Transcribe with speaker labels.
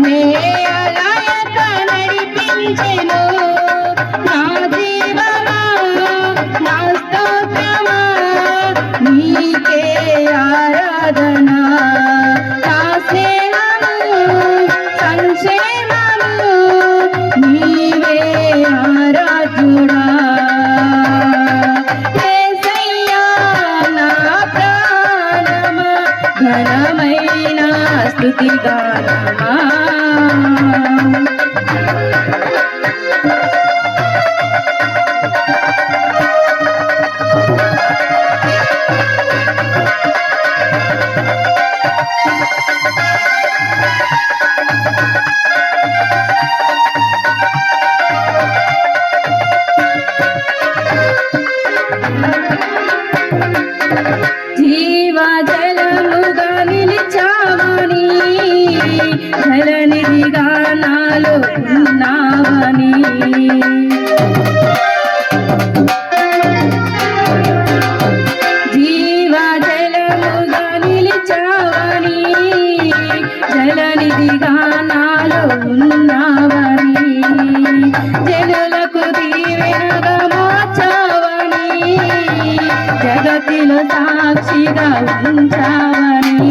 Speaker 1: నేలయక నడిపించెను నా జీవమా నా స్తోత్రమా నీకే ఆరాధన నా స్నేహము సంక్షేమము నీవే ఆరాధుడా యేసయ్యా నా ప్రాణమా ఘనమైన స్తుతి గానమా జీవజలముగా నిలిచావని జలనిధిగా నాలో ఉన్నావని జీవజలముగా నిలిచావని జలనిధిగా నాలో ఉన్నావని జనులకు దీవెనగా మార్చావని జగతిలో సాక్షిగా ఉంచావని